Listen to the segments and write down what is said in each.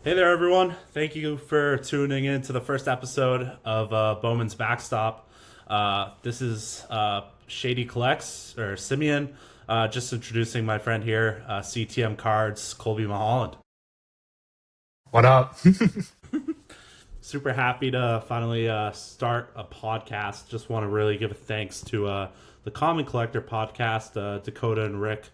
Hey there, everyone. Thank you for tuning in to the first episode of Bowman's Backstop. This is Shady Collects, or Simeon, just introducing my friend here, CTM Cards, Colby Mulholland. What up? Super happy to finally start a podcast. Just want to really give a thanks to the Common Collector podcast, Dakota and Rick,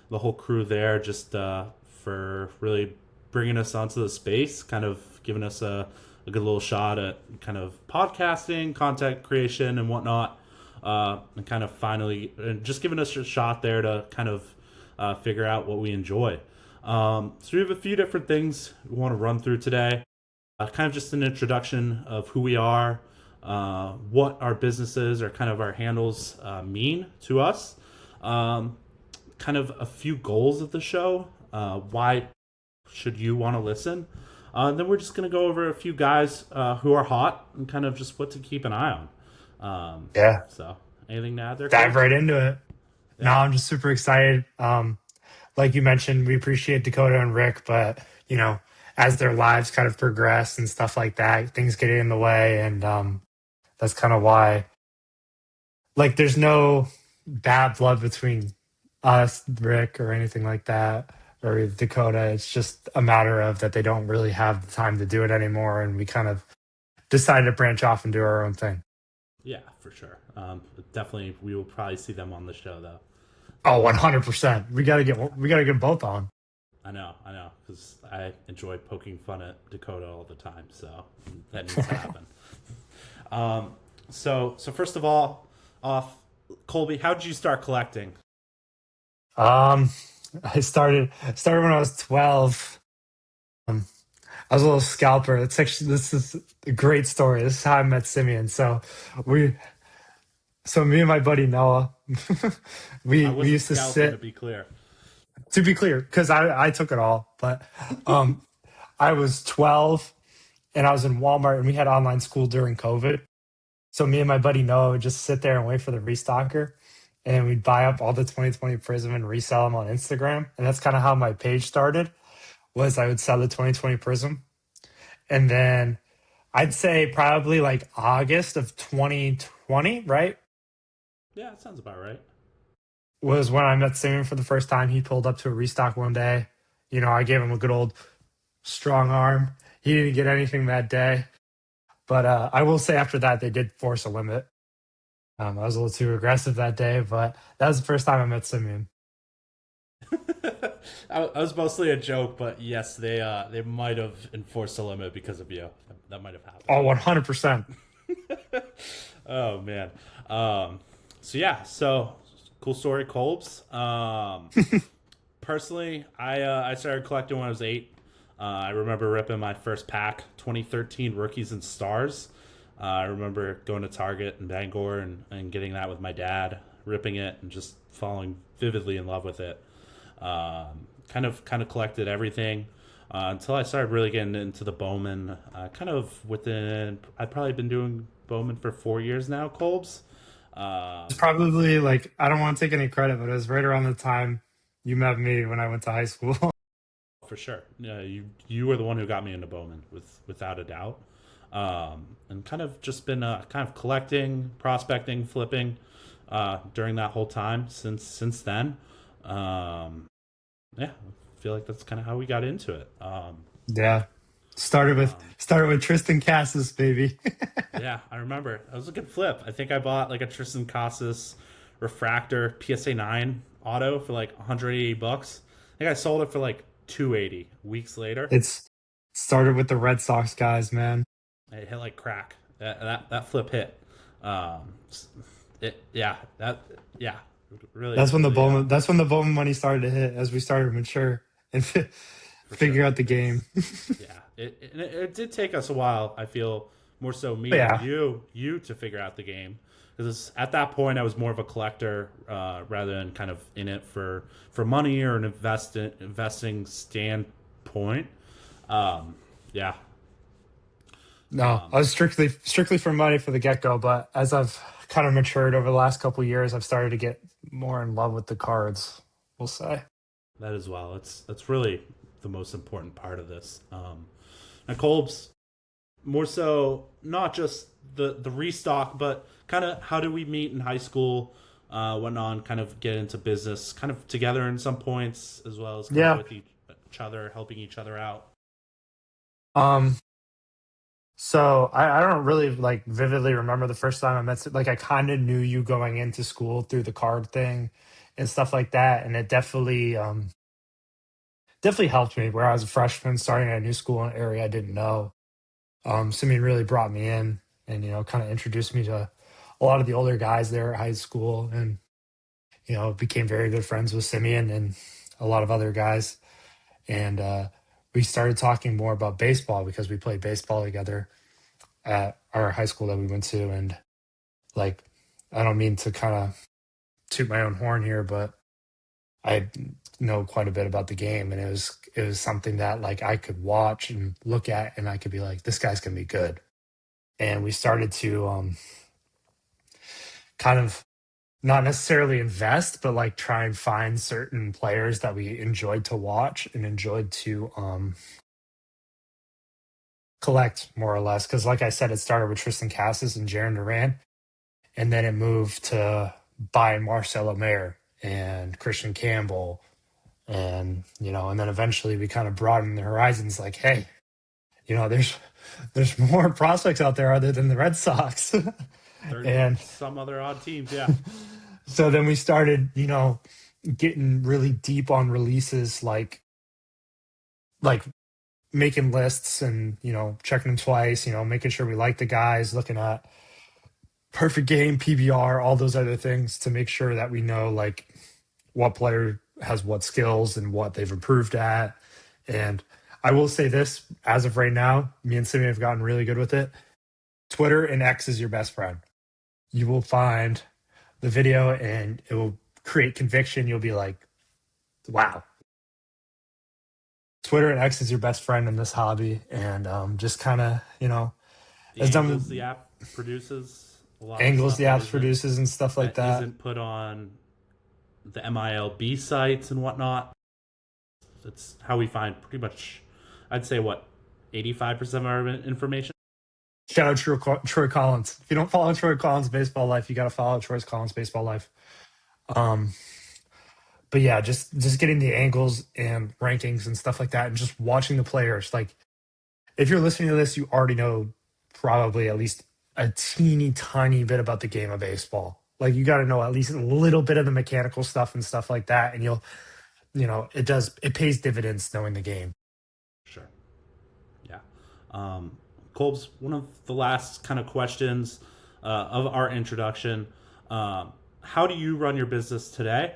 the whole crew there, just for really bringing us onto the space, kind of giving us a good little shot at kind of podcasting, content creation, and whatnot. And kind of finally, and just giving us a shot there to kind of figure out what we enjoy. So we have a few different things we want to run through today. Kind of just an introduction of who we are, what our businesses or kind of our handles mean to us, kind of a few goals of the show, why should you want to listen. And then we're just going to go over a few guys who are hot and kind of just what to keep an eye on. Yeah, So, anything to add there, dive Cole? right into it. No, Yeah, I'm just super excited. Like you mentioned, we appreciate Dakota and Rick, but as their lives kind of progress and stuff like that, things get in the way, and that's kind of why. Like, there's no bad blood between us, Rick, or anything like that, or Dakota. It's just a matter of that they don't really have the time to do it anymore, and we kind of decided to branch off and do our own thing. yeah, for sure. Definitely, we will probably see them on the show, though. Oh, 100%. We gotta get both on. I know, because I enjoy poking fun at Dakota all the time, so that needs to happen. So first of all, off Colby, how did you start collecting? Um, I started when I was 12. Um, I was a little scalper. This is a great story. This is how I met Simeon. We, me and my buddy Noah, I we wasn't used to scalping, to sit. be clear. To be clear, because I took it all, but um, I was 12 and I was in Walmart and we had online school during COVID. So me and my buddy Noah would just sit there and wait for the restocker, and we'd buy up all the 2020 Prism and resell them on Instagram. And that's kind of how my page started. Was I would sell the 2020 Prism, and then I'd say probably like August of 2020, right? Yeah, that sounds about right. Was when I met Simon for the first time. He pulled up to a restock one day. I gave him a good old strong arm. He didn't get anything that day, but I will say after that they did force a limit. I was a little too aggressive that day, but that was the first time I met Simeon. I was mostly a joke, but yes, they might have enforced a limit because of you. That might have happened. Oh, 100%. Oh man. So yeah, so cool story, Colbs. Personally, I started collecting when I was 8. I remember ripping my first pack, 2013 Rookies and Stars. I remember going to Target in Bangor and getting that with my dad, ripping it and just falling vividly in love with it. Kind of collected everything until I started really getting into the Bowman. Kind of within, I've probably been doing Bowman for 4 years now, Colbs. It's Um, probably like, I don't want to take any credit, but it was right around the time you met me when I went to high school. for sure. Yeah, you were the one who got me into Bowman without a doubt. And kind of just been kind of collecting, prospecting, flipping during that whole time since then. Um, yeah, I feel like that's kind of how we got into it. Yeah. Started with Um, started with Tristan Cassis, baby. yeah, I remember. It was a good flip. I think I bought like a Tristan Casas refractor PSA 9 auto for like 180 bucks. I think I sold it for like 280 weeks later. It's started with the Red Sox guys, man. It hit like crack. That flip hit. Um, yeah, that yeah, really That's when the really Bowman that's when the Bowman money started to hit as we started to mature and for sure. figure out the game. It's yeah. It did take us a while. I feel more so me than Yeah. you to figure out the game because at that point I was more of a collector rather than kind of in it for money or an investing standpoint. Yeah. No, Um, I was strictly for money for the get-go, but as I've kind of matured over the last couple of years, I've started to get more in love with the cards, we'll say. that as well. It's really the most important part of this. Now, Colb's more so not just the restock, but kind of how do we meet in high school, went on, kind of get into business, kind of together in some points, as well as kind of Yeah. with each other, helping each other out. Um, so I don't really like vividly remember the first time I met. Like I kind of knew you going into school through the card thing and stuff like that, and it definitely helped me. Where I was a freshman starting at a new school in an area I didn't know. Simeon really brought me in and kind of introduced me to a lot of the older guys there at high school, and became very good friends with Simeon and a lot of other guys. And we started talking more about baseball because we played baseball together at our high school that we went to. And like, I don't mean to kind of toot my own horn here, but I know quite a bit about the game, and it was something that like I could watch and look at, and I could be like, this guy's gonna be good. And we started to kind of not necessarily invest, but like try and find certain players that we enjoyed to watch and enjoyed to collect more or less. Because like I said, it started with Tristan Cassis and Jaron Duran, and then it moved to buying Marcelo Mayer and Christian Campbell, and and then eventually we kind of broadened the horizons. Like, hey, there's more prospects out there other than the Red Sox, 30 and some other odd teams, yeah. so then we started, getting really deep on releases, like making lists and checking them twice, making sure we like the guys, looking at perfect game, PBR, all those other things to make sure that we know like what player has what skills and what they've improved at. And I will say this, as of right now, me and Simeon have gotten really good with it. Twitter and X is your best friend. You will find the video and it will create conviction. You'll be like, wow. Twitter and X is your best friend in this hobby. And just kind of, The as angles the done app produces, a lot of angles stuff the apps produces and stuff like that that. isn't put on the MILB sites and whatnot. It's how we find pretty much, I'd say, what, 85% of our information. Shout out Troy Collins. If you don't follow Troy Collins Baseball Life, you got to follow Troy Collins Baseball Life. Um, but yeah, just getting the angles and rankings and stuff like that, and just watching the players. Like, if you're listening to this, you already know probably at least a teeny tiny bit about the game of baseball. Like, you got to know at least a little bit of the mechanical stuff and stuff like that, and it pays dividends knowing the game. Sure. Yeah. Colb's, one of the last kind of questions of our introduction. How do you run your business today?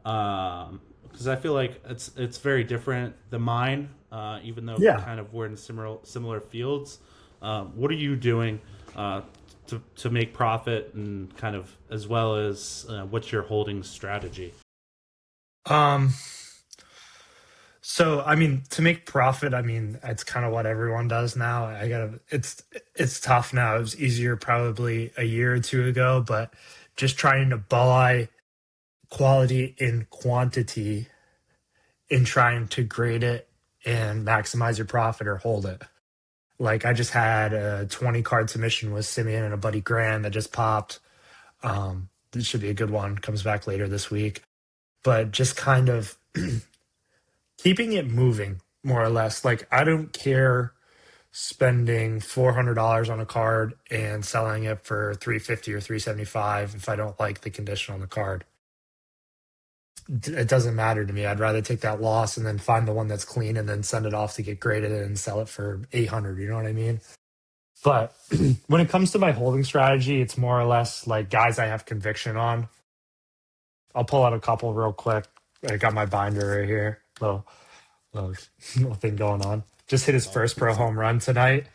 Because I feel like it's very different than mine, even though Yeah. kind of we're in similar fields. What are you doing to make profit, and kind of as well as what's your holding strategy? Um, So, I mean, to make profit, I mean, it's kind of what everyone does now. It's tough now. It was easier probably a year or two ago, but just trying to buy quality in quantity and trying to grade it and maximize your profit or hold it. Like, I just had a 20 card submission with Simeon and a buddy Grant that just popped. This should be a good one. Comes back later this week. But just kind of keeping it moving more or less. Like, I don't care spending $400 on a card and selling it for 350 or 375 if I don't like the condition on the card. It doesn't matter to me. I'd rather take that loss and then find the one that's clean and then send it off to get graded and sell it for 800. You know what I mean? But when it comes to my holding strategy, it's more or less like guys I have conviction on. I'll pull out a couple real quick. I got my binder right here. Little, little thing going on. Just hit his Always first good pro stuff. home run tonight.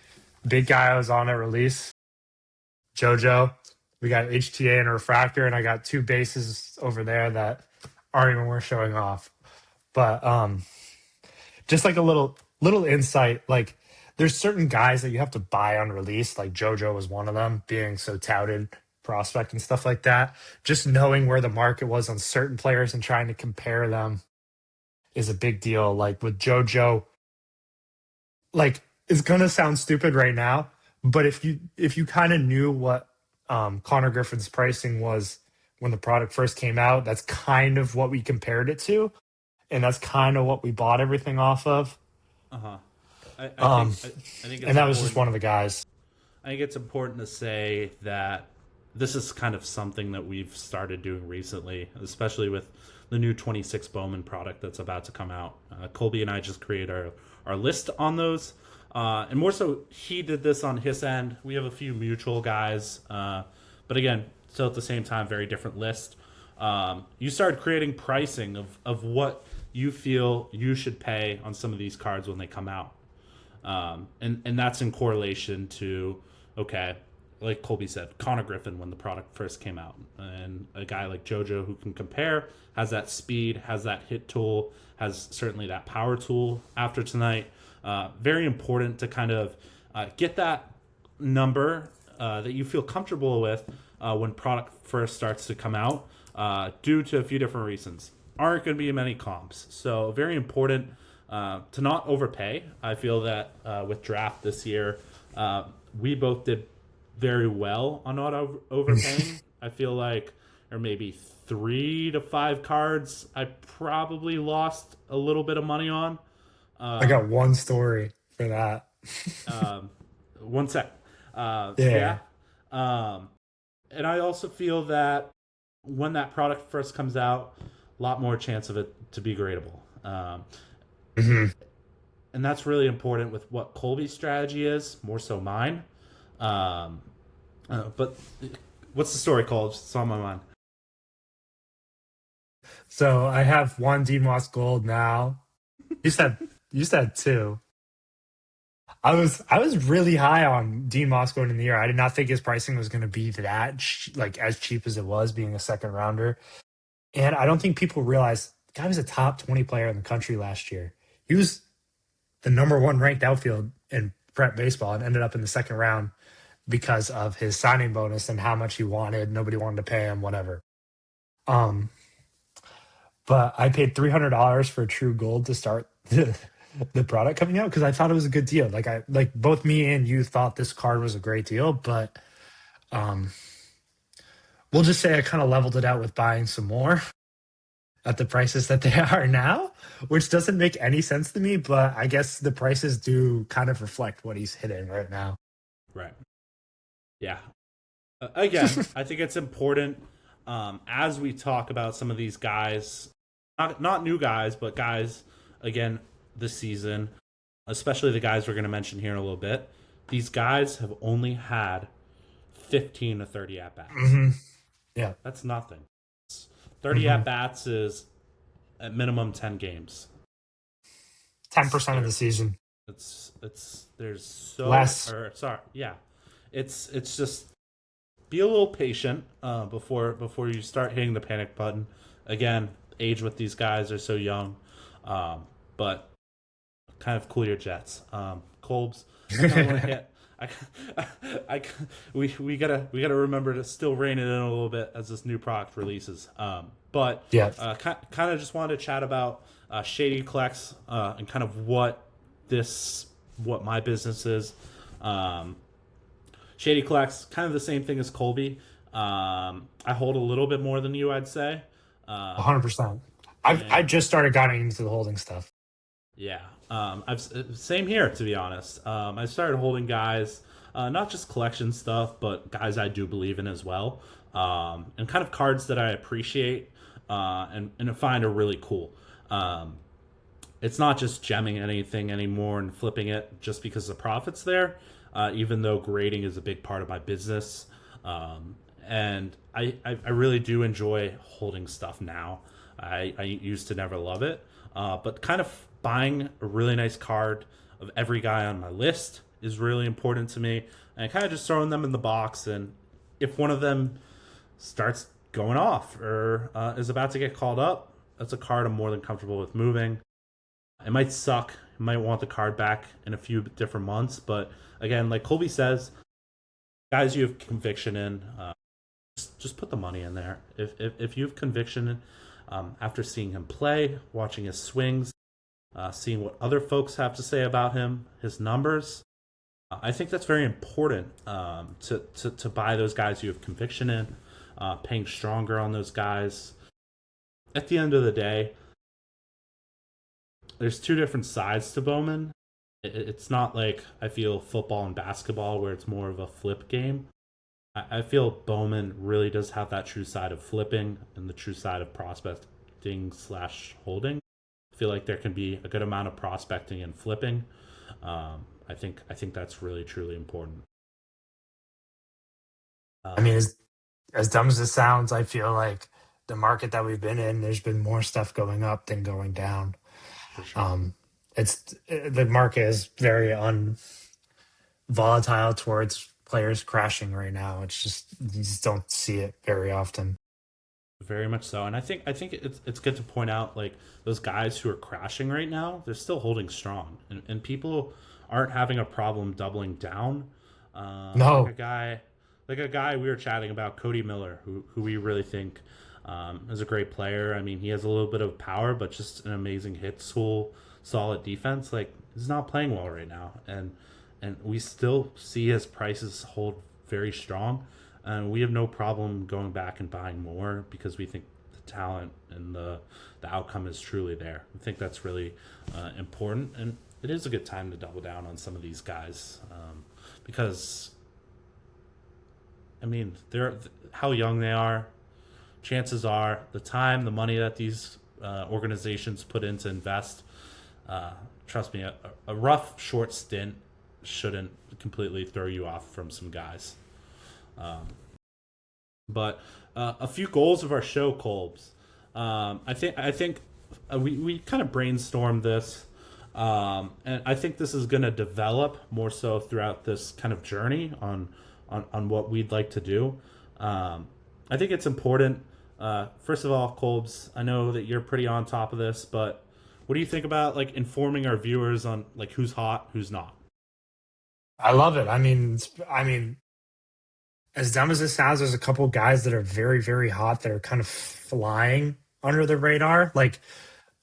Big guy I was on at release. JoJo. We got HTA and a refractor, and I got two bases over there that aren't even worth showing off. But just like a little insight, like there's certain guys that you have to buy on release, like JoJo was one of them, being so touted prospect and stuff like that. Just knowing where the market was on certain players and trying to compare them is a big deal. Like with JoJo, like it's gonna sound stupid right now, but if you kind of knew what Connor Griffin's pricing was when the product first came out, that's kind of what we compared it to, and that's kind of what we bought everything off of. Uh-huh. I Um, think I think it's and that was just important. one of the guys. I think it's important to say that this is kind of something that we've started doing recently, especially with the new 26 Bowman product that's about to come out. Colby and I just created our list on those. And more so, he did this on his end. We have a few mutual guys. But again, still at the same time, very different list. You started creating pricing of what you feel you should pay on some of these cards when they come out. And that's in correlation to, okay, like Colby said, Connor Griffin when the product first came out, and a guy like JoJo who can compare, has that speed, has that hit tool, has certainly that power tool after tonight. Very important to kind of get that number that you feel comfortable with when product first starts to come out, due to a few different reasons. Aren't going to be many comps, so very important to not overpay. I feel that with draft this year, we both did very well on not overpaying. I feel like, or maybe 3 to 5 cards, I probably lost a little bit of money on. I got one story for that. One sec. Yeah. Yeah. Um, and I also feel that when that product first comes out, a lot more chance of it to be gradable. Hmm. And that's really important with what Colby's strategy is, more so mine. Um, but what's the story called? It's on my mind. So I have one Dean Moss Gold now. You said you said two. I was really high on Dean Moss going in the year. I did not think his pricing was going to be like as cheap as it was, being a second rounder. And I don't think people realize the guy was a top 20 player in the country last year. He was the number one ranked outfield in prep baseball and ended up in the second round because of his signing bonus and how much he wanted. Nobody wanted to pay him, whatever. Um, but I paid $300 for True Gold to start the product coming out because I thought it was a good deal. Like both me and you thought this card was a great deal, but um, we'll just say I kind of leveled it out with buying some more at the prices that they are now, which doesn't make any sense to me. But I guess the prices do kind of reflect what he's hitting right now. Right. Yeah. Again, I think it's important, as we talk about some of these guys, not new guys, but guys again this season, especially the guys we're going to mention here in a little bit. These guys have only had 15 to 30 at bats. Hmm. Yeah. That's nothing. 30 Hmm. at bats is at minimum 10 games. 10% of the season. It's there's so, Less. or sorry, yeah. It's just be a little patient before you start hitting the panic button. Again, age with these guys are so young, but kind of cool your jets. Colbs, I kind of want to hit. I, we gotta remember to still rein it in a little bit as this new product releases. But Yeah. kind of just wanted to chat about Shady Collects and kind of what my business is. Shady Collects, kind of the same thing as Colby. I hold a little bit more than you, I'd say. 100%. I And just started getting into the holding stuff. yeah, I've same here to be honest. I started holding guys, not just collection stuff, but guys I do believe in as well, and kind of cards that I appreciate and find are really cool. It's not just gemming anything anymore and flipping it just because the profit's there. Even though grading is a big part of my business, and I really do enjoy holding stuff now. I used to never love it, but kind of buying a really nice card of every guy on my list is really important to me, and kind of just throwing them in the box. And if one of them starts going off or is about to get called up, that's a card I'm more than comfortable with moving. It might suck. You might want the card back in a few different months, but again, like Colby says, guys, you have conviction in. Just put the money in there. If you have conviction After seeing him play, watching his swings, seeing what other folks have to say about him, his numbers, I think that's very important to buy those guys you have conviction in, paying stronger on those guys. At the end of the day, there's two different sides to Bowman. It's not like I feel football and basketball where it's more of a flip game. I feel Bowman really does have that true side of flipping and the true side of prospecting slash holding. I feel like there can be a good amount of prospecting and flipping. I think that's really truly important. I mean, Um, as dumb as it sounds, I feel like the market that we've been in, there's been more stuff going up than going down. for sure. Um, it's the market is very volatile towards players crashing right now. It's just you just don't see it very often. Very much so, and I think it's good to point out like those guys who are crashing right now, they're still holding strong, and people aren't having a problem doubling down. Like a No, guy, we were chatting about, Cody Miller, who we really think is a great player. I mean, he has a little bit of power, but just an amazing hit tool, solid defense. Like he's not playing well right now, and we still see his prices hold very strong. And we have no problem going back and buying more because we think the talent and the outcome is truly there. I think that's really important, and it is a good time to double down on some of these guys because I mean they're how young they are. Chances are the time, the money that these organizations put in to invest. Uh, Trust me, a rough short stint shouldn't completely throw you off from some guys. But a few goals of our show, Colbs. I think we kind of brainstormed this, and I think this is going to develop more so throughout this kind of journey on what we'd like to do. I think it's important. First of all, Colbs, I know that you're pretty on top of this, but what do you think about like informing our viewers on like who's hot, who's not? I love it. I mean, as dumb as it sounds, there's a couple guys that are very, very hot that are kind of flying under the radar.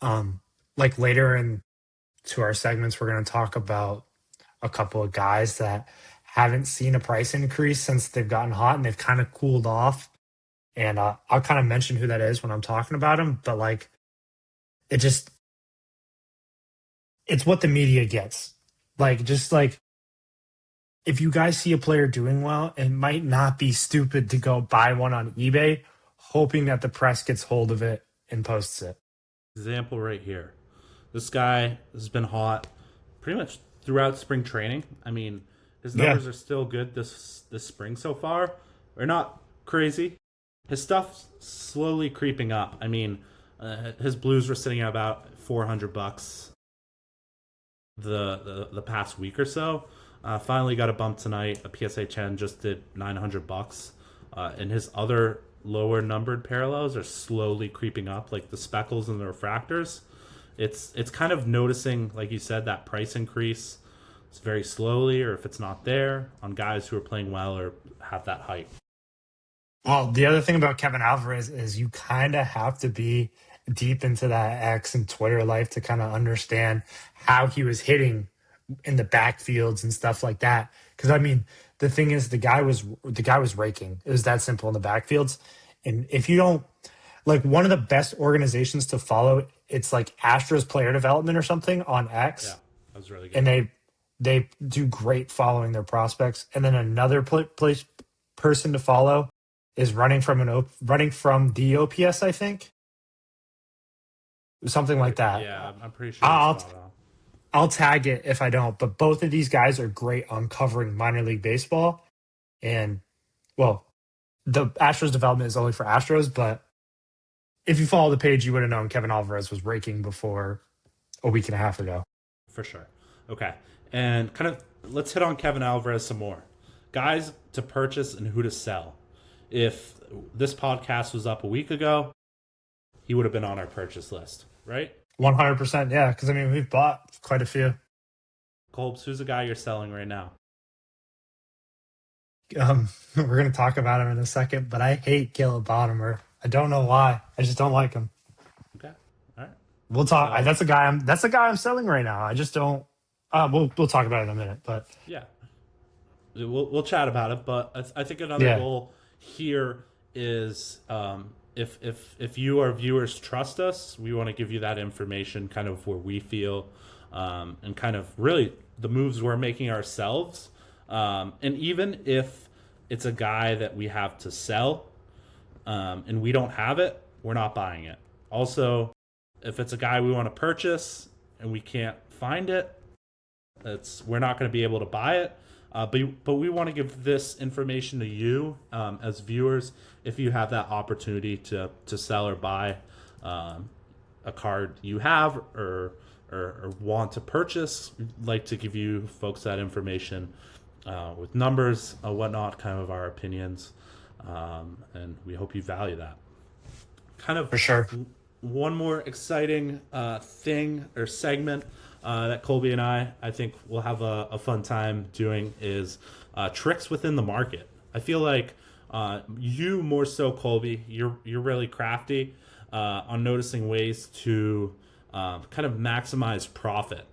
Um, like later in to our segments, we're going to talk about a couple of guys that haven't seen a price increase since they've gotten hot and they've kind of cooled off. And I'll kind of mention who that is when I'm talking about him. But like, it just it's what the media gets. Just like if you guys see a player doing well, it might not be stupid to go buy one on eBay, hoping that the press gets hold of it and posts it. Example right here. This guy has been hot pretty much throughout spring training. I mean, his Yeah. numbers are still good this spring so far. They're not crazy. His stuff's slowly creeping up. I mean, his blues were sitting at about $400 the past week or so. Finally got a bump tonight. A PSA 10 just did $900, and his other lower numbered parallels are slowly creeping up, like the speckles and the refractors. It's kind of noticing, like you said, that price increase. It's very slowly, or if it's not there, on guys who are playing well or have that height. Well, the other thing about Kevin Alvarez is you kind of have to be deep into that X and Twitter life to kind of understand how he was hitting in the backfields and stuff like that. Because I mean, the thing is, the guy was raking. It was that simple in the backfields. And if you don't like one of the best organizations to follow, it's like Astros Player Development or something on Yeah, X, that was really good. and they do great following their prospects. And then another place person to follow is running from the OPS, I think, something like that. Yeah, I'm pretty sure you're I'll spot on. I'll tag it if I don't. But both of these guys are great on covering minor league baseball. And well, the Astros development is only for Astros, but if you follow the page, you would have known Kevin Alvarez was raking before a week and a half ago. For sure. Okay. And kind of let's hit on Kevin Alvarez some more. Guys to purchase and who to sell. If this podcast was up a week ago, he would have been on our purchase list, right? 100%. Yeah. Because I mean, we've bought quite a few. Colbs, who's the guy you're selling right now? We're going to talk about him in a second, but I hate Caleb Bottomer. I don't know why. I just don't like him. Okay. All right. We'll talk. So That's a guy. That's a guy I'm selling right now. I just don't. We'll talk about it in a minute. But yeah, we'll chat about it. But I think another yeah, goal here is if you, our viewers, trust us, we want to give you that information, kind of where we feel, and kind of really the moves we're making ourselves. And even if it's a guy that we have to sell, and we don't have it, we're not buying it. Also, if it's a guy we want to purchase and we can't find it, we're not going to be able to buy it. But we want to give this information to you, as viewers, if you have that opportunity to sell or buy a card you have or want to purchase. We'd like to give you folks that information, with numbers, whatnot, kind of our opinions, and we hope you value that. Kind of for sure. one more exciting thing or segment that Colby and I think we'll have a fun time doing is tricks within the market. I feel like you more so, Colby. You're really crafty on noticing ways to kind of maximize profit,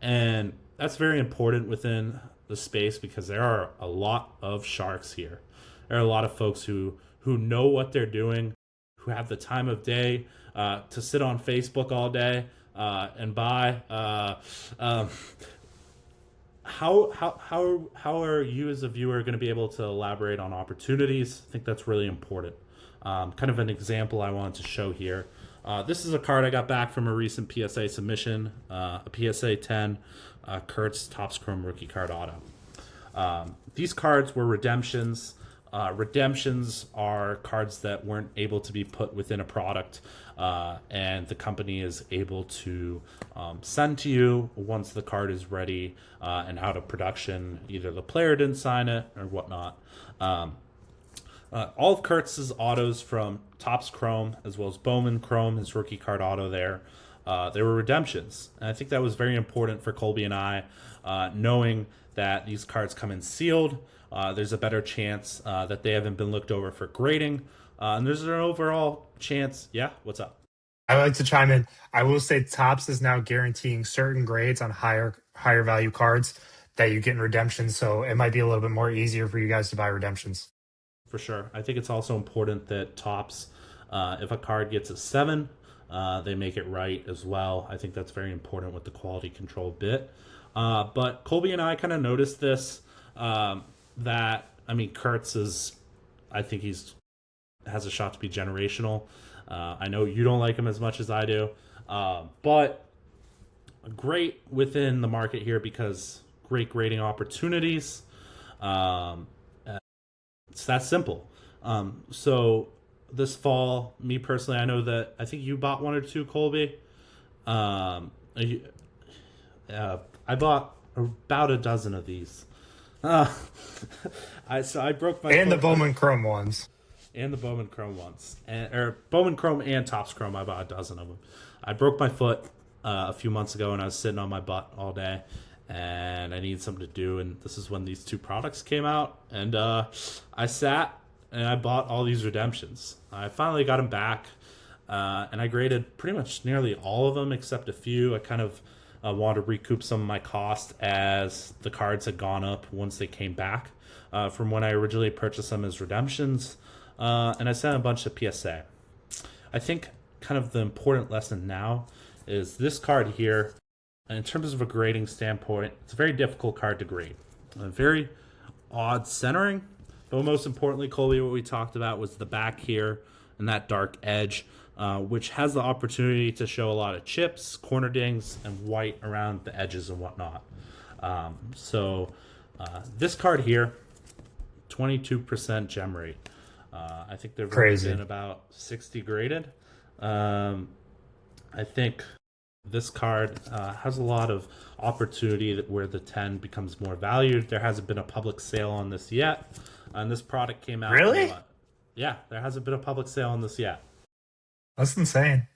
and that's very important within the space because there are a lot of sharks here. There are a lot of folks who know what they're doing, who have the time of day to sit on Facebook all day and buy. How are you as a viewer going to be able to elaborate on opportunities? I think that's really important. Kind of an example I wanted to show here. This is a card I got back from a recent PSA submission, a PSA 10 Kurtz Topps Chrome Rookie Card Auto. These cards were redemptions. Redemptions are cards that weren't able to be put within a product, and the company is able to send to you once the card is ready and out of production. Either the player didn't sign it or whatnot. All of Kurtz's autos from Topps Chrome as well as Bowman Chrome, his rookie card auto there, they were redemptions. And I think that was very important for Colby and I, knowing that these cards come in sealed. There's a better chance that they haven't been looked over for grading. And there's an overall chance. Yeah, what's up? I like to chime in. I will say Topps is now guaranteeing certain grades on higher value cards that you get in redemptions. So it might be a little bit more easier for you guys to buy redemptions. For sure. I think it's also important that Topps, if a card gets a 7, they make it right as well. I think that's very important with the quality control bit. But Colby and I kind of noticed this, Kurtz is, I think has a shot to be generational. I know you don't like him as much as I do, but great within the market here because great grading opportunities. It's that simple. So this fall, me personally, I know that I think you bought one or two, Colby. I bought about a dozen of these. I broke my And the foot, Bowman Chrome ones. and the Bowman Chrome ones, or Bowman Chrome and Topps Chrome. I bought a dozen of them. I broke my foot a few months ago, and I was sitting on my butt all day, and I needed something to do. And this is when these two products came out, and I sat and I bought all these redemptions. I finally got them back, and I graded pretty much nearly all of them except a few. I kind of wanted to recoup some of my cost as the cards had gone up once they came back from when I originally purchased them as redemptions. And I sent a bunch of PSA. I think kind of the important lesson now is this card here. In terms of a grading standpoint, it's a very difficult card to grade. A very odd centering, but most importantly, Colby, what we talked about was the back here and that dark edge, which has the opportunity to show a lot of chips, corner dings, and white around the edges and whatnot. This card here, 22% gem rate. I think they've Crazy. been about 60 graded. I think this card has a lot of opportunity where the 10 becomes more valued. There hasn't been a public sale on this yet. And this product came out. Really? Yeah, there hasn't been a public sale on this yet. That's insane.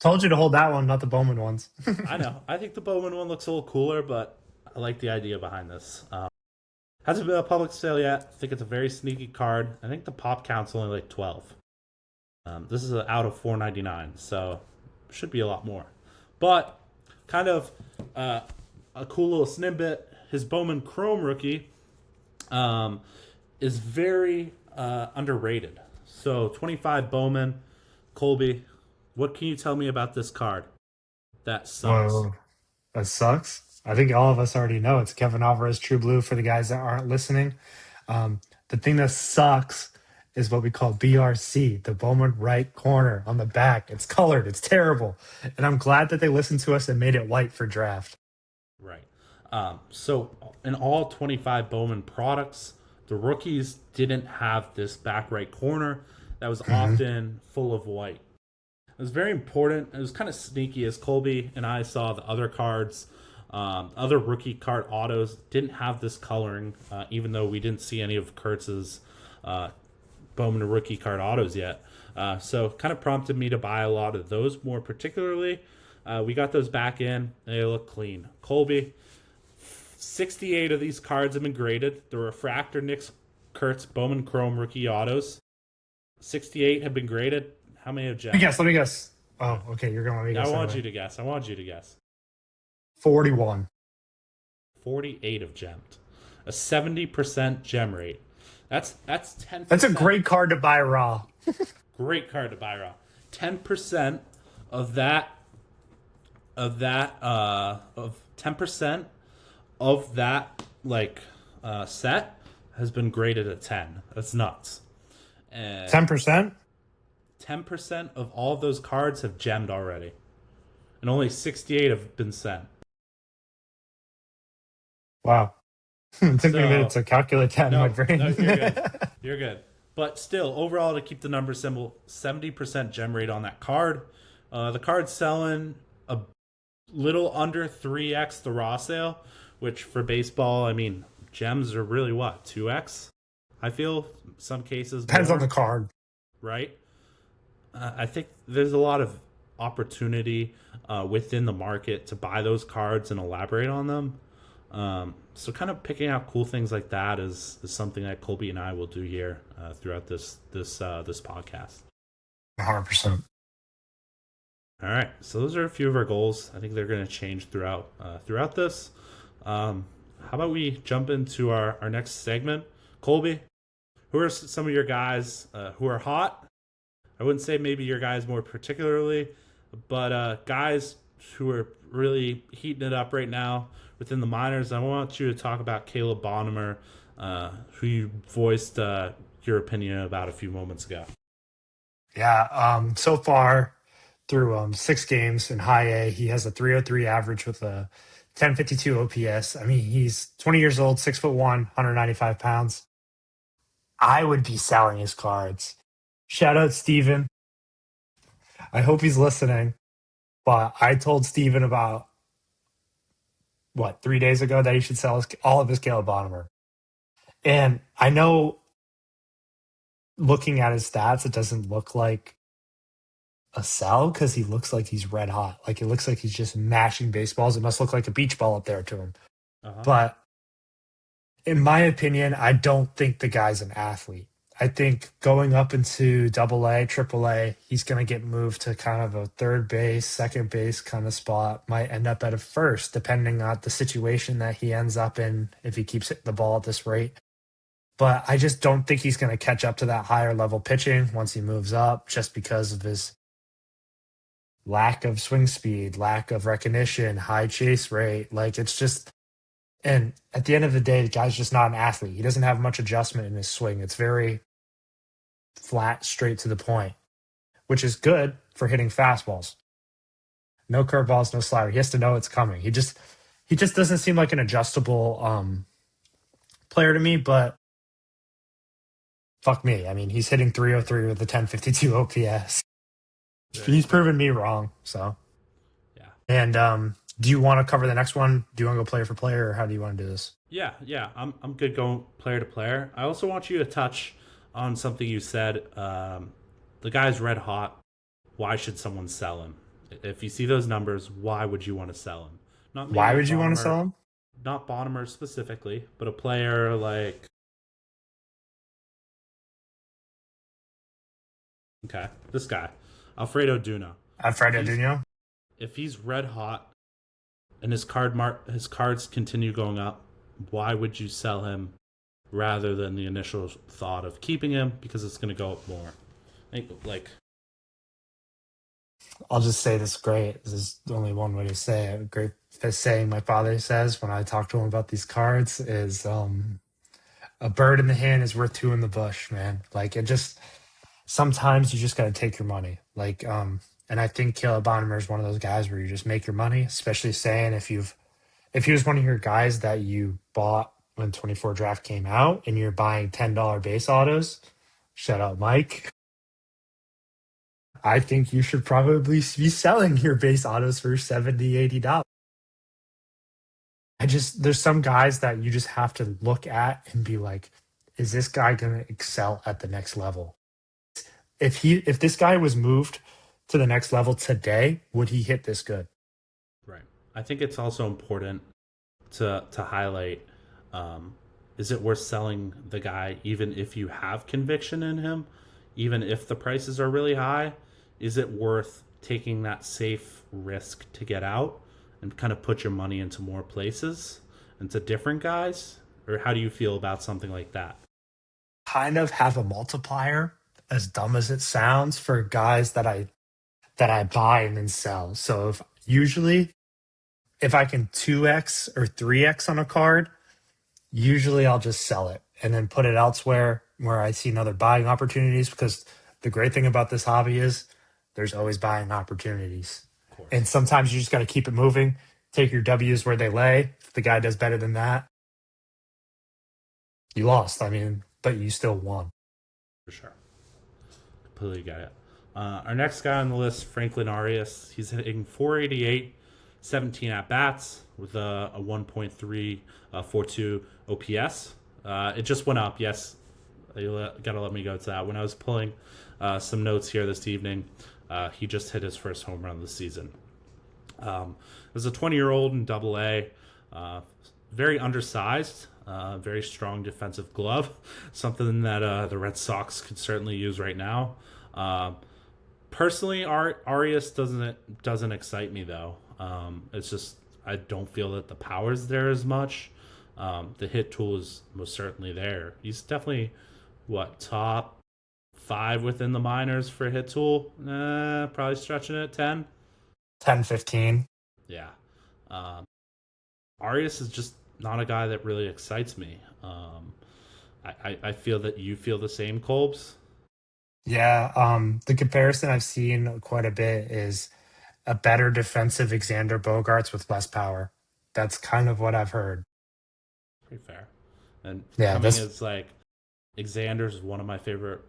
Told you to hold that one, not the Bowman ones. I know. I think the Bowman one looks a little cooler, but I like the idea behind this. Hasn't been a public sale yet. I think it's a very sneaky card. I think the pop count's only like 12. This is out of 499, so should be a lot more. But kind of uh, a cool little snippet. His Bowman Chrome rookie um, is very underrated. So 25 Bowman, Colby. What can you tell me about this card? That sucks. Whoa, that sucks. I think all of us already know it's Kevin Alvarez True Blue for the guys that aren't listening. The thing that sucks is what we call BRC, the Bowman right corner on the back. It's colored. It's terrible. And I'm glad that they listened to us and made it white for draft. Right. So in all 25 Bowman products, the rookies didn't have this back right corner that was Mhm. often full of white. It was very important. It was kind of sneaky as Colby and I saw the other cards. Other rookie card autos didn't have this coloring, even though we didn't see any of Kurtz's uh, Bowman rookie card autos yet. So kind of prompted me to buy a lot of those more particularly. We got those back in. They look clean. Colby, 68 of these cards have been graded. The Refractor Nick's Kurtz Bowman Chrome rookie autos. 68 have been graded. How many have Let me gemmed? guess. Let me guess. Oh, okay. You're going to let me I guess want you anyway. to guess. I want you to guess. 41. 48 have gemmed. A 70% gem rate. That's 10%. That's a great card to buy raw. Great card to buy raw. 10% of of 10% of that set has been graded at 10. That's nuts. And 10%? 10% of all of those cards have gemmed already. And only 68 have been sent. Wow. It took me a minute So to calculate that in my no, brain. you're good. You're good. But still, overall, to keep the number simple, 70% gem rate on that card. The card's selling a little under 3x the raw sale, which for baseball, I mean, gems are really what, 2x? I feel some cases Depends on more, the card. right? I think there's a lot of opportunity within the market to buy those cards and elaborate on them. So kind of picking out cool things like that is something that Colby and I will do here throughout this podcast. 100%. All right, so those are a few of our goals. I think they're going to change throughout this. How about we jump into our next segment? Colby, who are some of your guys who are hot? I wouldn't say maybe your guys more particularly, but guys who are really heating it up right now within the minors. I want you to talk about Caleb Bonnemer, who you voiced your opinion about a few moments ago. Yeah. So far through 6 games in high A, he has a 303 average with a 1052 OPS. I mean, he's 20 years old, 6'1", 195 pounds. I would be selling his cards. Shout out Steven. I hope he's listening. But I told Steven about 3 days ago that he should sell all of his Caleb Bonnemer. And I know looking at his stats, it doesn't look like a sell because he looks like he's red hot. Like it looks like he's just mashing baseballs. It must look like a beach ball up there to him. Uh-huh. But in my opinion, I don't think the guy's an athlete. I think going up into double A, triple A, he's going to get moved to kind of a third base, second base kind of spot, might end up at a first, depending on the situation that he ends up in if he keeps hitting the ball at this rate. But I just don't think he's going to catch up to that higher level pitching once he moves up just because of his lack of swing speed, lack of recognition, high chase rate. Like it's just, and at the end of the day, the guy's just not an athlete. He doesn't have much adjustment in his swing. It's very flat, straight to the point, which is good for hitting fastballs. No curveballs, no slider. He has to know it's coming. He just doesn't seem like an adjustable player to me, but fuck me. I mean, he's hitting 303 with a 1052 OPS. He's proven me wrong. So, Yeah. and do you want to cover the next one? Do you want to go player for player, or how do you want to do this? Yeah. I'm good going player to player. I also want you to touch on something you said. The guy's red hot. Why should someone sell him? If you see those numbers, why would you want to sell him? Not Why maybe would you want to sell Bonnemer, him? not Bonnemer specifically, but a player like Okay, this guy, Alfredo Duna. If Alfredo he's Duno. if he's red hot and his cards continue going up, why would you sell him rather than the initial thought of keeping him because it's going to go up more? Like, I'll just say this great. This is only one way to say it. A great saying my father says when I talk to him about these cards is a bird in the hand is worth two in the bush, man. Like it just sometimes you just gotta take your money. And I think Caleb Bonner is one of those guys where you just make your money, especially saying if he was one of your guys that you bought when 24 draft came out and you're buying $10 base autos, shout out Mike. I think you should probably be selling your base autos for 70, $80. There's some guys that you just have to look at and be like, is this guy going to excel at the next level? If this guy was moved to the next level today, would he hit this good? right. I think it's also important to highlight. Um, is it worth selling the guy even if you have conviction in him, even if the prices are really high? Is it worth taking that safe risk to get out and kind of put your money into more places, into different guys? Or how do you feel about something like that? Kind of have a multiplier, as dumb as it sounds, for guys that I buy and then sell. So if I can 2x or 3x on a card, usually I'll just sell it and then put it elsewhere where I see another buying opportunities because the great thing about this hobby is there's always buying opportunities. Of course, And sometimes you just got to keep it moving, take your W's where they lay. If the guy does better than that, you lost. I mean, but you still won. for sure. Completely get it. Our next guy on the list, Franklin Arias. He's hitting 488, 17 at bats with a 1.342 OPS. It just went up. Yes, you gotta let me go to that. When I was pulling some notes here this evening, he just hit his first home run of the season. As a 20-year-old in Double A, very undersized, very strong defensive glove, something that the Red Sox could certainly use right now. Personally, Arias doesn't excite me though. It's just I don't feel that the power's there as much. The hit tool is most certainly there. He's definitely top 5 within the minors for hit tool. Probably stretching it at 10. 10, 15. Yeah. Arias is just not a guy that really excites me. I feel that you feel the same, Colbs. Yeah. The comparison I've seen quite a bit is a better defensive Xander Bogarts with less power. That's kind of what I've heard. Pretty fair. And Yeah, coming that's as like Xander's one of my favorite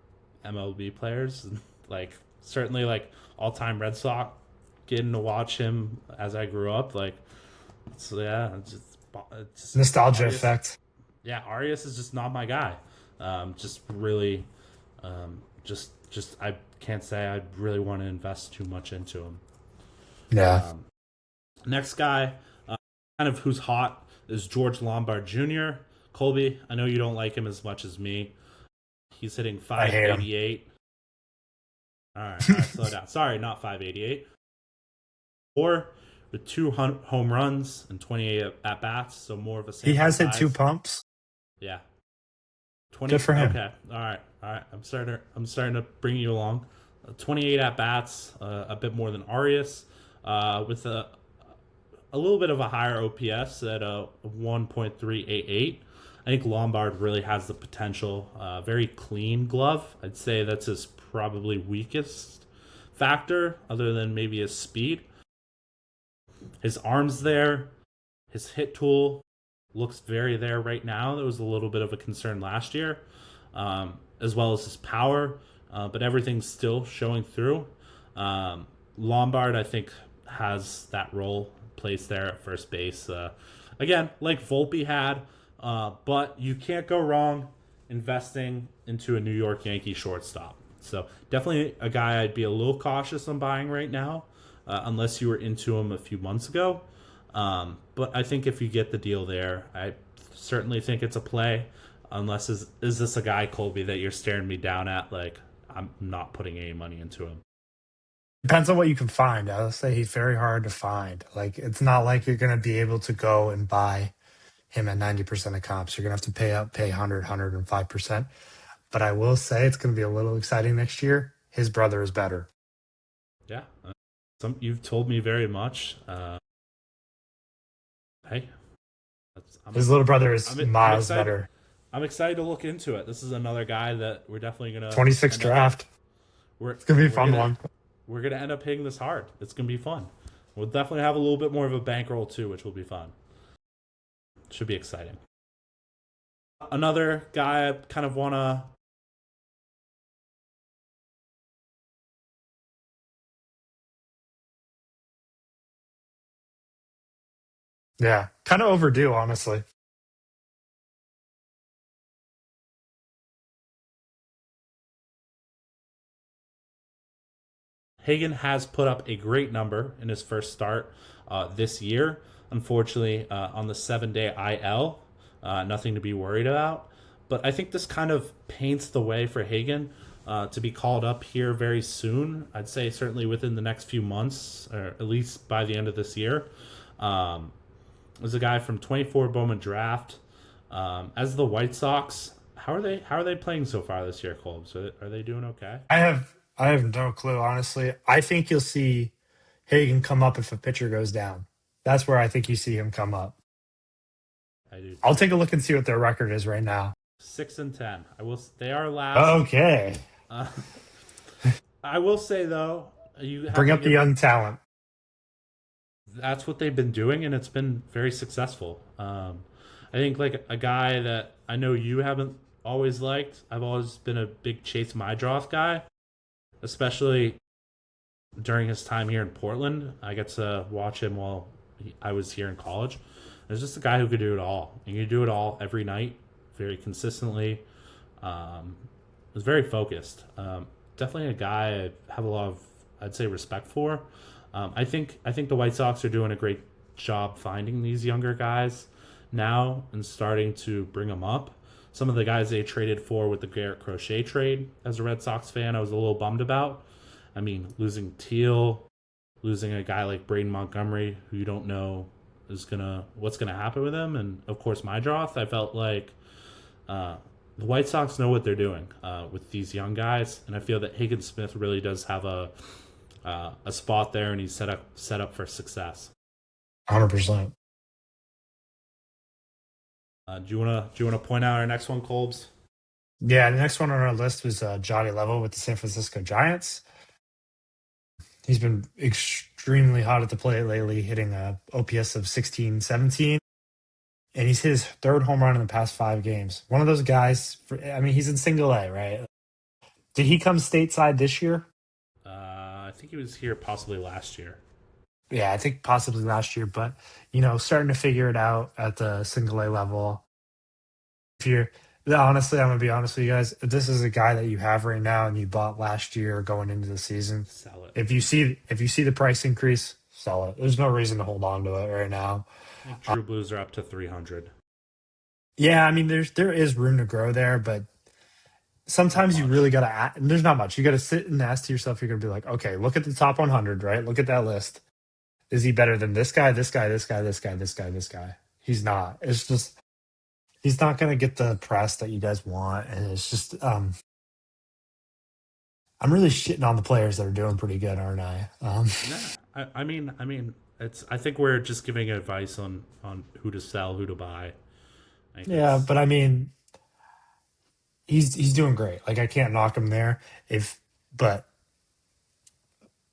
MLB players. Like certainly like all time Red Sox. Getting to watch him as I grew up, like so yeah, it's just nostalgia Arias. effect. Yeah, Arias is just not my guy. Just really, just I can't say I really want to invest too much into him. Yeah. Next guy, kind of who's hot is George Lombard Jr. Colby, I know you don't like him as much as me. He's hitting I hate him. 588. All right, slow down. Sorry, not 588. Or with 2 home runs and 28 at bats, so more of a sample He has hit size. 2 pumps. Yeah, 20. Good for him. Okay, all right. I'm starting to bring you along. 28 at bats, a bit more than Arias, with a little bit of a higher OPS at a 1.388. I think Lombard really has the potential. Very clean glove. I'd say that's his probably weakest factor, other than maybe his speed. His arm's there. His hit tool looks very there right now. That was a little bit of a concern last year, as well as his power. But everything's still showing through. Lombard, I think, has that role placed there at first base. Again, like Volpe had, but you can't go wrong investing into a New York Yankee shortstop. So definitely a guy I'd be a little cautious on buying right now. Unless you were into him a few months ago. But I think if you get the deal there, I certainly think it's a play. Unless is this a guy, Colby, that you're staring me down at? Like I'm not putting any money into him. Depends on what you can find. I'll say he's very hard to find. Like it's not like you're gonna be able to go and buy him at 90% of comps. You're gonna have to pay 105%. But I will say it's gonna be a little exciting next year. His brother is better. Yeah, you've told me very much. Hey, His little brother is I'm miles excited. better. I'm excited to look into it. This is another guy that we're definitely gonna 26 end up. draft. We're It's gonna be a we're fun gonna one. we're gonna end up hitting this hard. It's gonna be fun. We'll definitely have a little bit more of a bankroll too, which will be fun. Should be exciting. Another guy I kind of wanna. Yeah. Kind of overdue, honestly. Hagen has put up a great number in his first start this year. Unfortunately, on the 7-day IL, nothing to be worried about. But I think this kind of paints the way for Hagen to be called up here very soon. I'd say certainly within the next few months, or at least by the end of this year. There's a guy from 24 Bowman draft. As the White Sox, how are they playing so far this year, Colbs? Are they doing okay? I have no clue, honestly. I think you'll see Hagen come up if a pitcher goes down. That's where I think you see him come up. I do I'll too. take a look and see what their record is right now. 6-10. I will. They are last. Okay. Uh, I will say though, you have Bring to up the give. young talent. That's what they've been doing, and it's been very successful. I think like a guy that I know you haven't always liked. I've always been a big Chase Mydroth guy, especially during his time here in Portland. I get to watch him while I was here in college. There's just a guy who could do it all. And you do it all every night, very consistently. Was very focused. Definitely a guy I have a lot of, I'd say, respect for. I think the White Sox are doing a great job finding these younger guys now and starting to bring them up. Some of the guys they traded for with the Garrett Crochet trade, as a Red Sox fan, I was a little bummed about. I mean, losing Teal, losing a guy like Braden Montgomery, who you don't know what's gonna happen with him, and of course Mydroth. I felt like the White Sox know what they're doing with these young guys, and I feel that Hagen Smith really does have a spot there, and he's set up for success. 100%. Do you wanna point out our next one, Colbs? Yeah, the next one on our list was Johnny Level with the San Francisco Giants. He's been extremely hot at the plate lately, hitting a OPS of 16, 17. And he's hit his third home run in the past 5 games. One of those guys, I mean, he's in single A, right? Did he come stateside this year? I think he was here possibly last year. Yeah, I think possibly last year, but starting to figure it out at the single A level. If you're honestly, I'm gonna be honest with you guys. If this is a guy that you have right now and you bought last year going into the season, Sell it. if you see the price increase, sell it. There's no reason to hold on to it right now. I think True Blues are up to 300. Yeah, I mean, there is room to grow there, but Not sometimes you much. really gotta. There's not much. You gotta sit and ask yourself. You're gonna be like, okay, look at the top 100, right? Look at that list. Is he better than this guy? This guy? This guy? This guy? This guy? This guy? He's not. It's just he's not gonna get the press that you guys want, and it's just I'm really shitting on the players that are doing pretty good, aren't I? Nah, I mean, it's. I think we're just giving advice on who to sell, who to buy. I think Yeah, that's but I mean, he's doing great. Like I can't knock him there. If but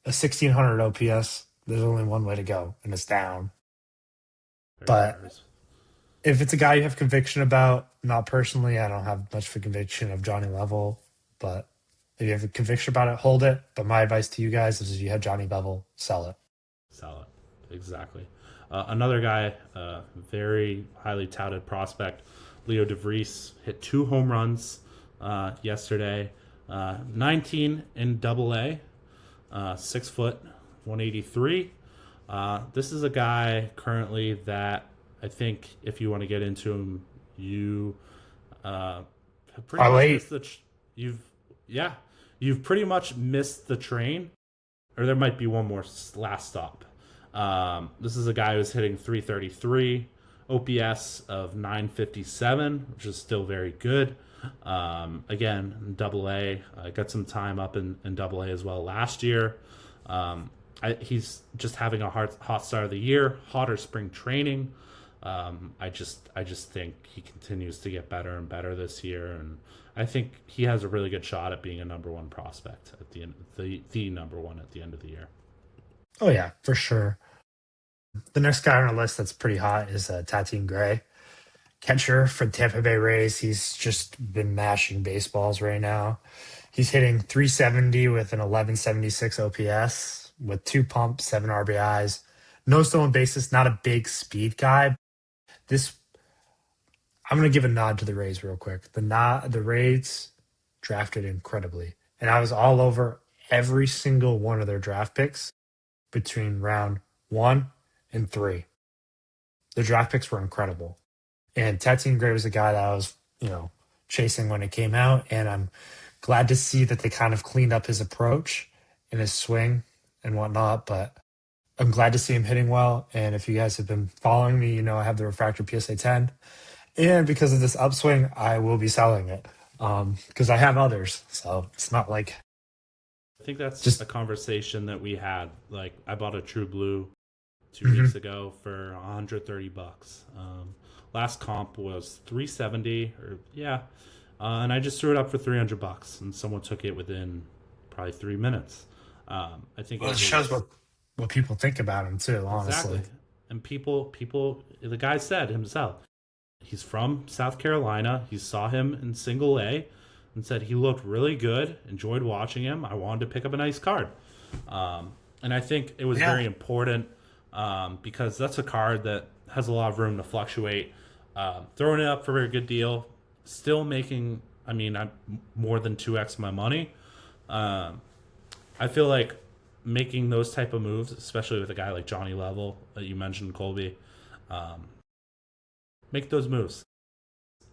a 1600 OPS, there's only one way to go, and it's down. very But fair. if it's a guy you have conviction about, not personally, I don't have much of a conviction of Johnny Level. But if you have a conviction about it, hold it. But my advice to you guys is if you have Johnny Level, sell it. Sell it. Exactly. Another guy, very highly touted prospect, Leo DeVries, hit 2 home runs yesterday. 19 in Double A, 6 foot, 183. This is a guy currently that I think if you want to get into him, you have pretty much Parlay. missed you've yeah, you've pretty much missed the train, or there might be one more last stop. This is a guy who's hitting 333, OPS of 957, which is still very good. Again, Double A, got some time up in Double A as well last year. He's just having a hot start of the year, hotter spring training. I just think he continues to get better and better this year, and I think he has a really good shot at being a number one prospect at the end, the number one at the end of the year. Oh yeah, for sure. The next guy on our list that's pretty hot is Tateen Gray, catcher for Tampa Bay Rays. He's just been mashing baseballs right now. He's hitting 370 with an 1176 OPS with 2 pumps, 7 RBIs, no stolen bases. Not a big speed guy. This I'm going to give a nod to the Rays real quick. The Rays drafted incredibly, and I was all over every single one of their draft picks between round 1 and 3. The draft picks were incredible. And Tatsine Gray was a guy that I was, chasing when it came out. And I'm glad to see that they kind of cleaned up his approach and his swing and whatnot. But I'm glad to see him hitting well. And if you guys have been following me, I have the Refractor PSA 10. And because of this upswing, I will be selling it because I have others. So it's not like I think that's just. a conversation that we had. Like, I bought a True Blue 2 weeks Mhm. ago for $130. Last comp was 370, or yeah, and I just threw it up for $300, and someone took it within probably 3 minutes. I think Well, it it shows was what people think about him too, honestly. exactly, and people. The guy said himself, he's from South Carolina. He saw him in Single A, and said he looked really good. Enjoyed watching him. I wanted to pick up a nice card, and I think it was Yeah. very important because that's a card that has a lot of room to fluctuate. Throwing it up for a good deal, still making, I'm more than 2x my money. Um, I feel like making those type of moves, especially with a guy like Johnny Level that you mentioned, Colby, um, make those moves.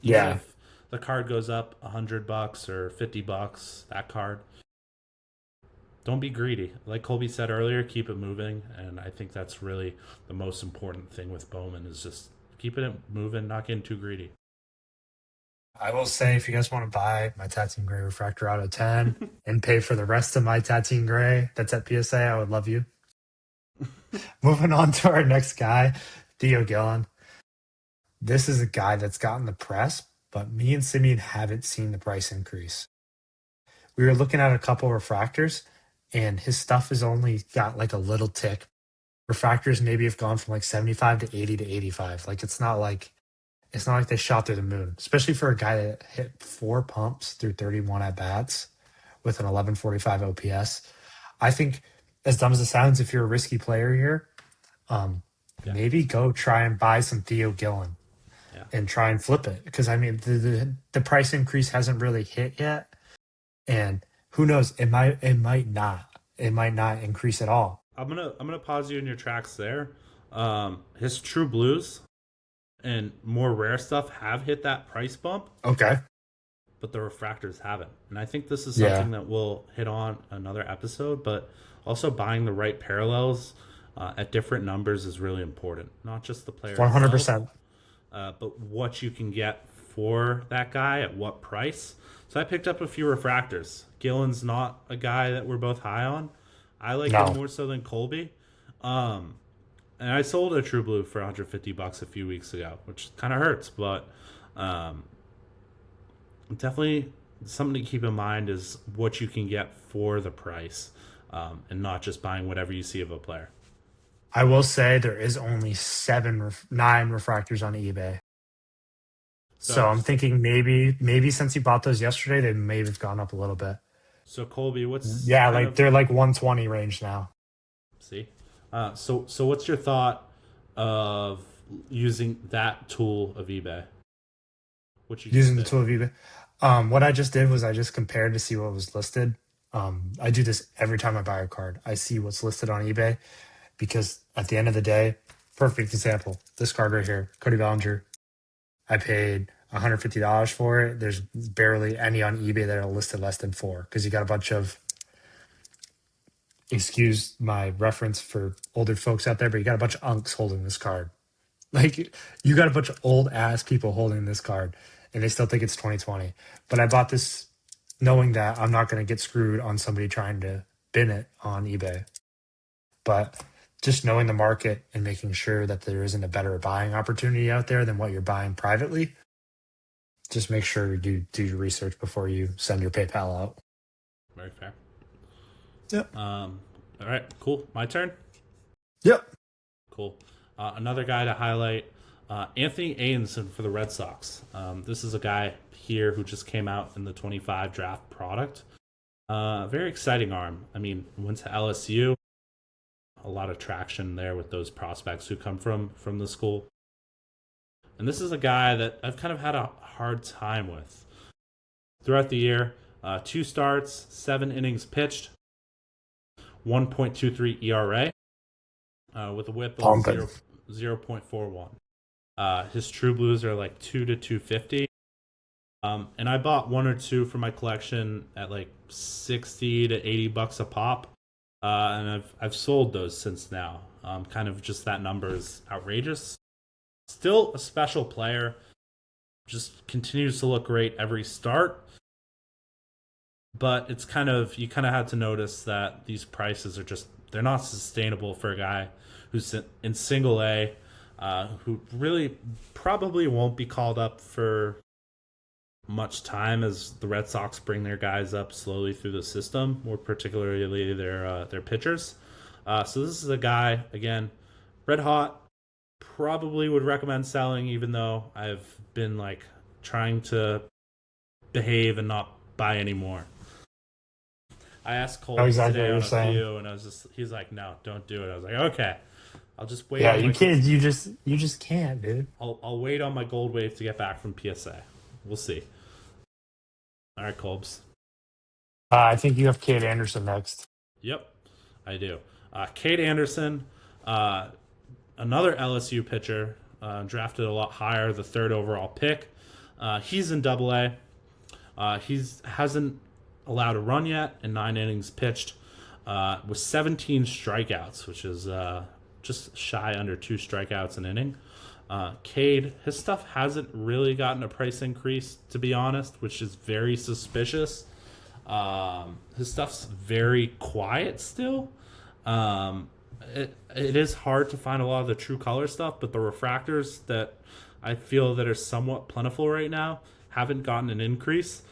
Even Yeah. if the card goes up $100 or $50, that card, don't be greedy. Like Colby said earlier, keep it moving, and I think that's really the most important thing with Bowman is just keeping it moving, not getting too greedy. I will say, if you guys want to buy my Tatine Gray Refractor Auto 10 and pay for the rest of my Tatine Gray that's at PSA, I would love you. Moving on to our next guy, Theo Gillen. This is a guy that's gotten the press, but me and Simeon haven't seen the price increase. We were looking at a couple refractors, and his stuff has only got like a little tick. Refractors maybe have gone from like 75 to 80 to 85. Like it's not like they shot through the moon, especially for a guy that hit 4 pumps through 31 at bats with an 1145 OPS. I think, as dumb as it sounds, if you're a risky player here, um, Yeah, maybe go try and buy some Theo Gillen yeah. and try and flip it because the price increase hasn't really hit yet, and who knows, it might not increase at all. I'm gonna pause you in your tracks there. His True Blues and more rare stuff have hit that price bump, Okay, but the refractors haven't. And I think this is yeah, something that we'll hit on another episode. But also buying the right parallels at different numbers is really important. Not just the player itself, 100%. but what you can get for that guy at what price. So I picked up a few refractors. Gillen's not a guy that we're both high on. I like him No, more so than Colby. Um, and I sold a True Blue for $150 a few weeks ago, which kind of hurts, but um, definitely something to keep in mind is what you can get for the price, and not just buying whatever you see of a player. I will say there is only 9 refractors on eBay. So So, I'm thinking maybe since you bought those yesterday, they may have gone up a little bit. so Colby, what's Yeah, kind like of they're like 120 range now. see? So what's your thought of using that tool of eBay? What you just Using the did? tool of eBay. What I just did was I just compared to see what was listed. I do this every time I buy a card. I see what's listed on eBay because at the end of the day, perfect example. This card right here, Cody Bellinger. I paid $150 for it. There's barely any on eBay that are listed less than four because you got a bunch of, excuse my reference for older folks out there, but you got a bunch of unks holding this card. Like you got a bunch of old ass people holding this card and they still think it's 2020. But I bought this knowing that I'm not going to get screwed on somebody trying to bin it on eBay. But just knowing the market and making sure that there isn't a better buying opportunity out there than what you're buying privately, just make sure you do your research before you send your PayPal out. Very fair. Yep. All right, cool. My turn. Yep. Cool. Another guy to highlight, Anthony Ainson for the Red Sox. This is a guy here who just came out in the 25 draft product. Very exciting arm. I mean, went to LSU. A lot of traction there with those prospects who come from the school. And this is a guy that I've kind of had a hard time with. Throughout the year, 2 starts, 7 innings pitched, 1.23 ERA, with a whip of 0.41. His True Blues are like 2 to 250. And I bought 1 or 2 for my collection at like 60 to 80 bucks a pop. And I've sold those since now. Kind of just that number is outrageous. Still a special player. Just continues to look great every start. But it's kind of, you kind of had to notice that these prices are just, they're not sustainable for a guy who's in single A, who really probably won't be called up for much time as the Red Sox bring their guys up slowly through the system, more particularly their pitchers. So this is a guy, again, red hot. Probably would recommend selling, even though I've been like trying to behave and not buy anymore. I asked Cole today on a few, and he's like, "No, don't do it." I was like, "Okay, I'll just wait." Yeah, you can't. You just can't, dude. I'll wait on my gold wave to get back from PSA. We'll see. All right, Colbs. I think you have Cade Anderson next. Yep, I do. Cade Anderson, another LSU pitcher, drafted a lot higher, the 3rd overall pick. He's in Double A. Hasn't allowed a run yet in 9 innings pitched, with 17 strikeouts, which is just shy under 2 strikeouts an inning. Cade, his stuff hasn't really gotten a price increase, to be honest, which is very suspicious. His stuff's very quiet still. It is hard to find a lot of the true color stuff, but the refractors that I feel that are somewhat plentiful right now haven't gotten an increase.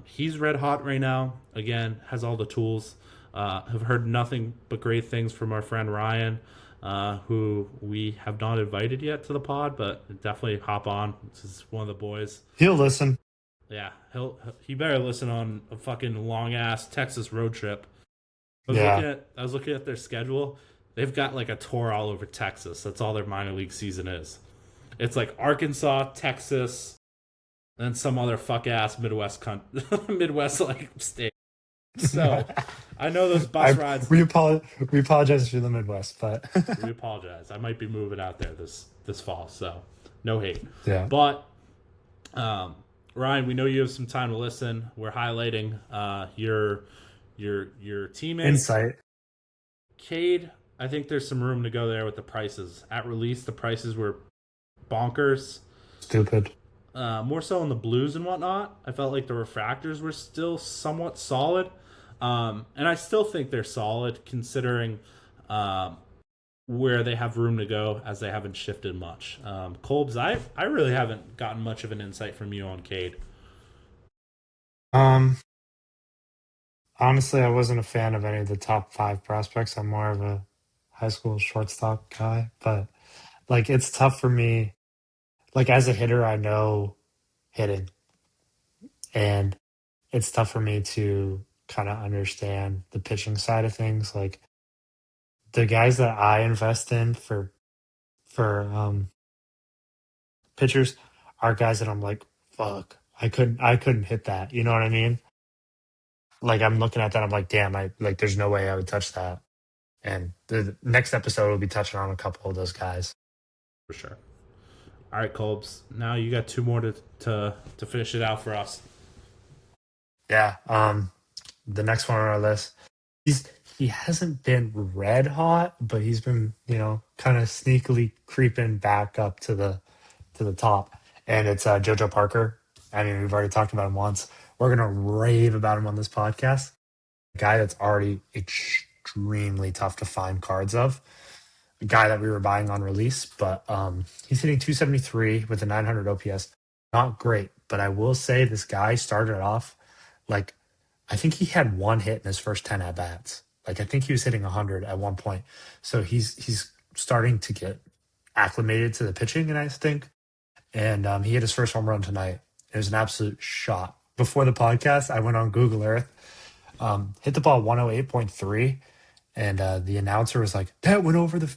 He's red hot right now. Again, has all the tools. Have heard nothing but great things from our friend Ryan, who we have not invited yet to the pod, but definitely hop on. This is one of the boys. He'll listen. Yeah, he better listen on a fucking long ass Texas road trip. I was looking at their schedule. They've got like a tour all over Texas. That's all their minor league season is. It's like Arkansas, Texas, and then some other fuck ass Midwest like state. So I know those bus rides. We apologize for the Midwest, but we apologize. I might be moving out there this fall, so no hate. Yeah. But Ryan, we know you have some time to listen. We're highlighting your teammate insight. Cade, I think there's some room to go there with the prices. At release, the prices were bonkers. Stupid. More so in the blues and whatnot. I felt like the refractors were still somewhat solid. And I still think they're solid considering where they have room to go, as they haven't shifted much. Colbs, I really haven't gotten much of an insight from you on Cade. Honestly, I wasn't a fan of any of the top 5 prospects. I'm more of a high school shortstop guy, but like it's tough for me. Like as a hitter, I know hitting, and it's tough for me to kind of understand the pitching side of things. Like the guys that I invest in for pitchers are guys that I'm like, fuck, I couldn't hit that. You know what I mean? Like I'm looking at that, I'm like, damn, there's no way I would touch that. And the next episode will be touching on a couple of those guys. For sure. All right, Colbs. Now you got two more to finish it out for us. Yeah. The next one on our list, he's he hasn't been red hot, but he's been, kind of sneakily creeping back up to the top. And it's JoJo Parker. I mean, we've already talked about him once. We're gonna rave about him on this podcast. A guy that's already extremely tough to find cards of. A guy that we were buying on release, but he's hitting 273 with a 900 OPS. Not great, but I will say this guy started off like I think he had one hit in his first 10 at bats. Like I think he was hitting 100 at one point. So he's starting to get acclimated to the pitching, and I think. And he hit his first home run tonight. It was an absolute shot. Before the podcast, I went on Google Earth, hit the ball 108.3, and the announcer was like, that went over the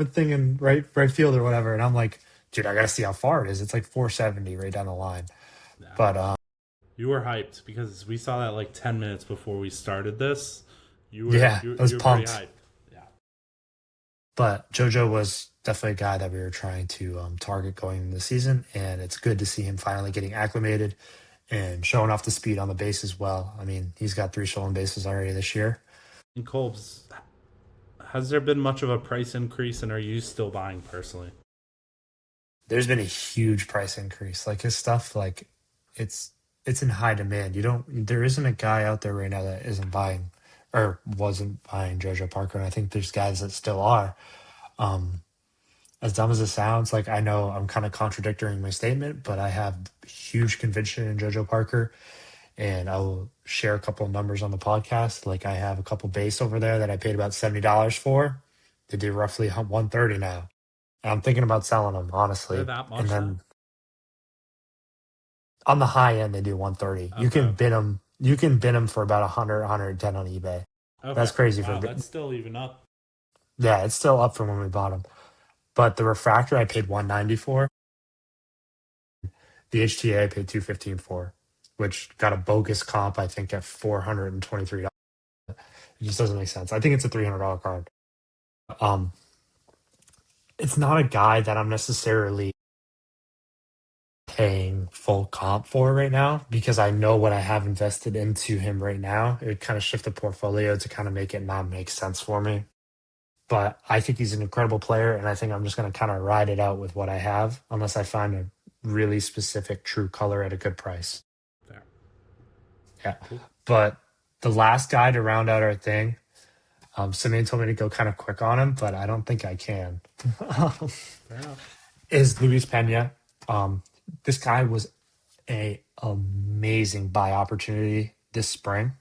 thing in right field or whatever. And I'm like, dude, I gotta see how far it is. It's like 470 right down the line. Yeah. But You were hyped because we saw that like 10 minutes before we started this. yeah, You, I was you were pretty pumped. hyped. Yeah. But JoJo was definitely a guy that we were trying to target going into the season, and it's good to see him finally getting acclimated and showing off the speed on the base as well. I mean, he's got 3 stolen bases already this year. And Colbs, has there been much of a price increase, and are you still buying personally? There's been a huge price increase. Like his stuff, like it's it's in high demand. There isn't a guy out there right now that isn't buying or wasn't buying JoJo Parker. And I think there's guys that still are. Um, as dumb as it sounds, like I know I'm kind of contradicting my statement, but I have huge conviction in JoJo Parker, and I will share a couple of numbers on the podcast. Like I have a couple base over there that I paid about $70 for. They do roughly 130 now. And I'm thinking about selling them They're honestly. that And much now? then on the high end, they do 130. You Okay, can okay. bid them. You can bid them for about 100, 110 on eBay. Okay. That's crazy for. Wow, that's still even up. Yeah, it's still up from when we bought them. But the refractor I paid 190 for. The HTA I paid 215 for, which got a bogus comp I think at $423. It just doesn't make sense. I think it's a $300 card. Um, it's not a guy that I'm necessarily paying full comp for right now because I know what I have invested into him right now. It would kind of shift the portfolio to kind of make it not make sense for me. But I think he's an incredible player, and I think I'm just going to kind of ride it out with what I have unless I find a really specific true color at a good price. Fair. Yeah. Cool. But the last guy to round out our thing, somebody told me to go kind of quick on him, but I don't think I can, Fair enough. is Luis Pena. This guy was a amazing buy opportunity this spring.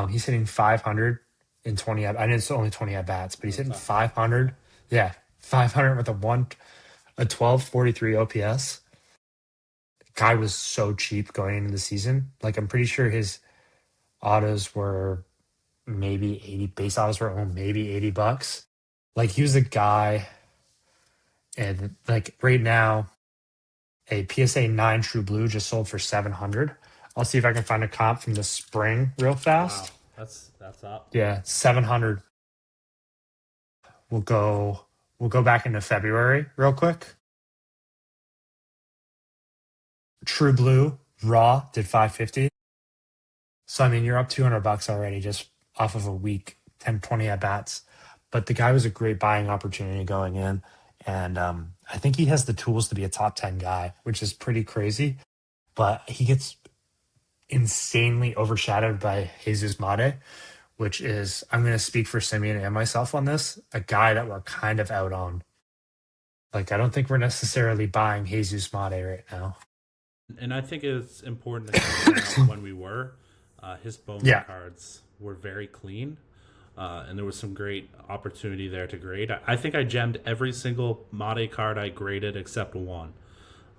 He's hitting 500 in 20. I know it's only 20 at bats, but he's That's hitting not bad. 500. Yeah, 500 with a 1243 OPS. Guy was so cheap going into the season. Like I'm pretty sure his autos were maybe 80 base autos were maybe $80. Like he was a guy, and like right now, a PSA 9 True Blue just sold for 700. I'll see if I can find a comp from the spring real Wow, fast. that's up. Yeah, 700. We'll go we'll go back into February real quick. True Blue Raw did 550. So I mean, you're up $200 already just off of a week, 10, 20 at bats. But the guy was a great buying opportunity going in, and I think he has the tools to be a top 10 guy, which is pretty crazy. But he gets insanely overshadowed by Jesus Mate, which is I'm going to speak for Simeon and myself on this. A guy that we're kind of out on. Like I don't think we're necessarily buying Jesus Mate right now. And I think it's important to kind of point out when we were. His Bowman Yeah, cards were very clean, and there was some great opportunity there to grade. I think I gemmed every single Mate card I graded except one,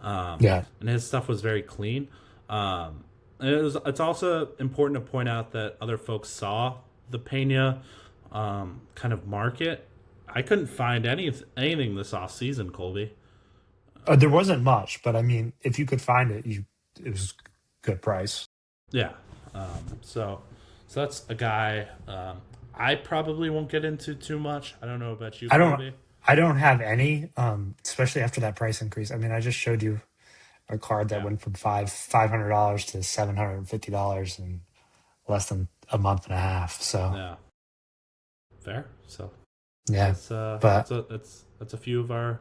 yeah. and his stuff was very clean. And it's also important to point out that other folks saw the Pena kind of market. I couldn't find anything this off season, Colby. There wasn't much, but I mean, if you could find it, it was good price. Yeah. So that's a guy I probably won't get into too much. I don't know about you, I don't Colby. I don't have any, especially after that price increase. I mean, I just showed you a card that Yeah, went from $500 to $750 in less than a month and a half. So yeah, fair. So yeah, that's but that's a few of our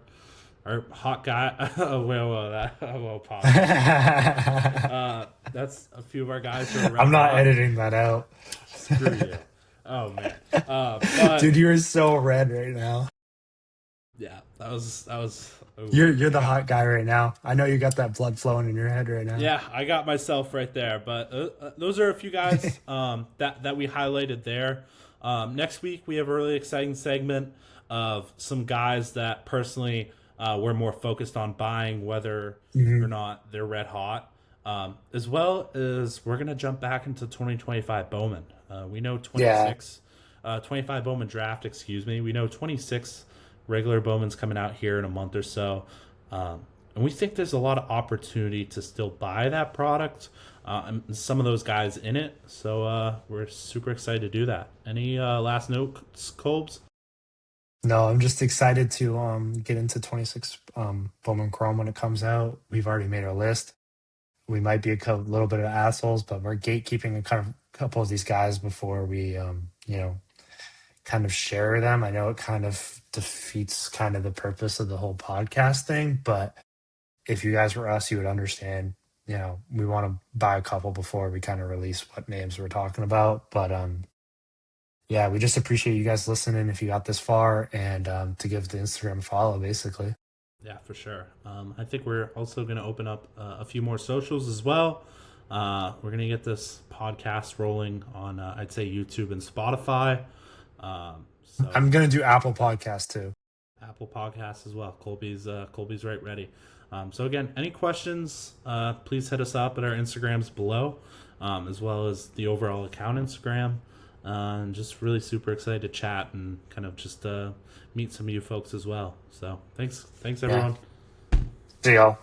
hot guy. Well, pause. That's a few of our guys who are red I'm not hot. editing that out. Screw you. Oh man. But Dude, you're so red right now. yeah, that was. Oh, You're I the got my. hot guy right now. I know you got that blood flowing in your head right now. Yeah, I got myself right there. But those are a few guys that we highlighted there. Next week we have a really exciting segment of some guys that personally we're more focused on buying, whether or Hmm. not they're red hot. As well as we're gonna jump back into 2025 Bowman. We know Yeah. 25 Bowman draft. Excuse me. We know 26 regular Bowman's coming out here in a month or so. And we think there's a lot of opportunity to still buy that product and some of those guys in it. So we're super excited to do that. Any last notes, Colbs? No, I'm just excited to get into 26 Bowman Chrome when it comes out. We've already made our list. We might be little bit of assholes, but we're gatekeeping a kind of couple of these guys before we kind of share them. I know it kind of defeats kind of the purpose of the whole podcast thing, but if you guys were us, you would understand. We want to buy a couple before we kind of release what names we're talking about. But yeah, we just appreciate you guys listening if you got this far, and to give the Instagram a follow, basically. Yeah, for sure. I think we're also going to open up a few more socials as well. We're going to get this podcast rolling on, I'd say, YouTube and Spotify. So I'm gonna do Apple Podcast too. Apple Podcasts as well. Colby's right ready. So again, any questions? Please hit us up at our Instagrams below, as well as the overall account Instagram. And just really super excited to chat and kind of just meet some of you folks as well. So thanks Yeah. everyone. See y'all.